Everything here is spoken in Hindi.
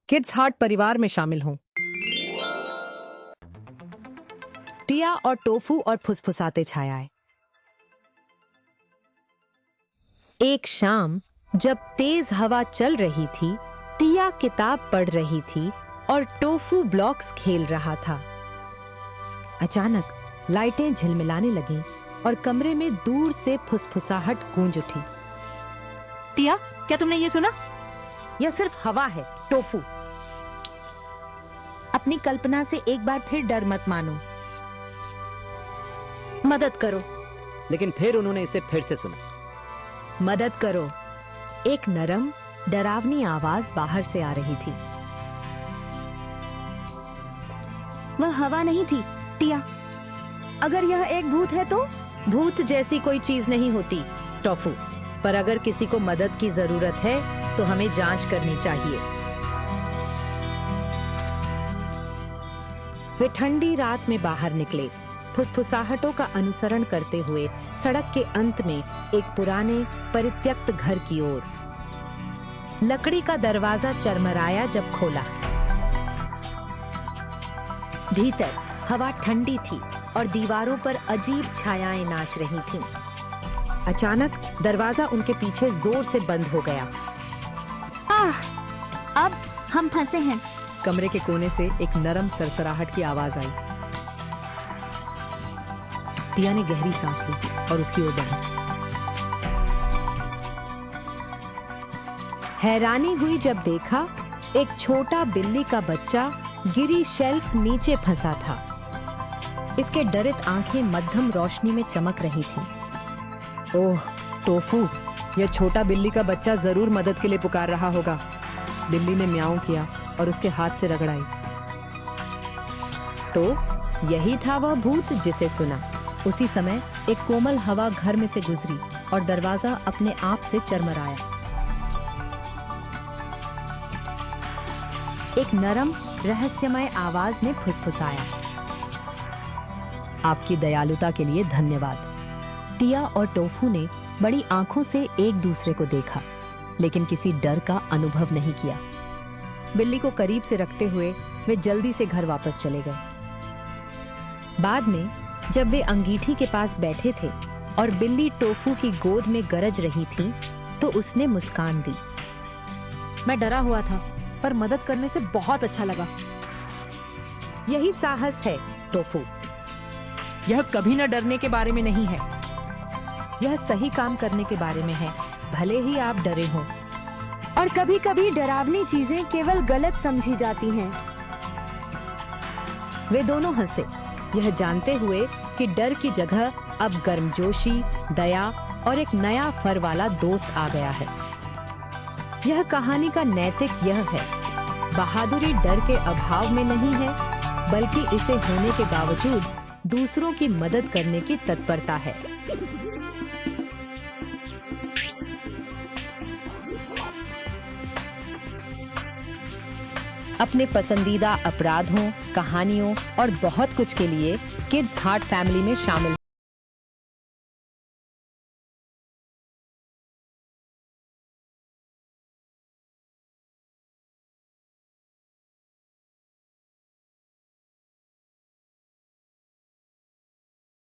किड्स हार्ट परिवार में शामिल हों। टिया और टोफू और फुसफुसाते छायाएं। एक शाम जब तेज हवा चल रही थी, टिया किताब पढ़ रही थी और टोफू ब्लॉक्स खेल रहा था। अचानक लाइटें झिलमिलाने लगीं और कमरे में दूर से फुसफुसाहट गूंज उठी। टिया, क्या तुमने ये सुना? यह सिर्फ हवा है, टोफू। अपनी कल्पना से एक बार फिर डर मत मानो। मदद करो। लेकिन फिर उन्होंने इसे फिर से सुना। मदद करो। एक नरम, डरावनी आवाज बाहर से आ रही थी। वह हवा नहीं थी, टिया। अगर यह एक भूत है तो? भूत जैसी कोई चीज नहीं होती, टोफू। पर अगर किसी को मदद की जरूरत है तो हमें जांच करनी चाहिए। वे ठंडी रात में बाहर निकले, फुसफुसाहटों का अनुसरण करते हुए सड़क के अंत में एक पुराने परित्यक्त घर की ओर। लकड़ी का दरवाजा चरमराया जब खोला। भीतर हवा ठंडी थी और दीवारों पर अजीब छायाएं नाच रही थीं। अचानक दरवाजा उनके पीछे जोर से बंद हो गया। अब हम फंसे हैं। कमरे के कोने से एक नरम सरसराहट की आवाज आई। टिया ने गहरी सांस ली और उसकी ओर बढ़ी। हैरानी हुई जब देखा एक छोटा बिल्ली का बच्चा गिरी शेल्फ नीचे फंसा था। इसके डरित आंखें मध्यम रोशनी में चमक रही थीं। ओह टोफू, यह छोटा बिल्ली का बच्चा जरूर मदद के लिए पुकार रहा होगा। बिल्ली ने म्याऊं किया और उसके हाथ से रगड़ाई। तो यही था वह भूत जिसे सुना। उसी समय एक कोमल हवा घर में से गुजरी और दरवाजा अपने आप से चरमराया। एक नरम, रहस्यमय आवाज ने फुसफुसाया, आपकी दयालुता के लिए धन्यवाद। टिया और टोफू ने बड़ी आंखों से एक दूसरे को देखा, लेकिन किसी डर का अनुभव नहीं किया। बिल्ली को करीब से रखते हुए वे जल्दी से घर वापस चले गए। बाद में जब वे अंगीठी के पास बैठे थे और बिल्ली टोफू की गोद में गरज रही थी, तो उसने मुस्कान दी। मैं डरा हुआ था, पर मदद करने से बहुत अच्छा लगा। यही साहस है, टोफू। यह कभी न डरने के बारे में नहीं है। यह सही काम करने के बारे में है, भले ही आप डरे हों। और कभी-कभी डरावनी चीजें केवल गलत समझी जाती हैं। वे दोनों हंसे, यह जानते हुए कि डर की जगह अब गर्मजोशी, दया और एक नया फर वाला दोस्त आ गया है। यह कहानी का नैतिक यह है, बहादुरी डर के अभाव में नहीं है, बल्कि इसे होने के बावजूद दूसरों की मदद करने की तत्परता है। अपने पसंदीदा अपराधों, कहानियों और बहुत कुछ के लिए किड्स हार्ट फैमिली में शामिल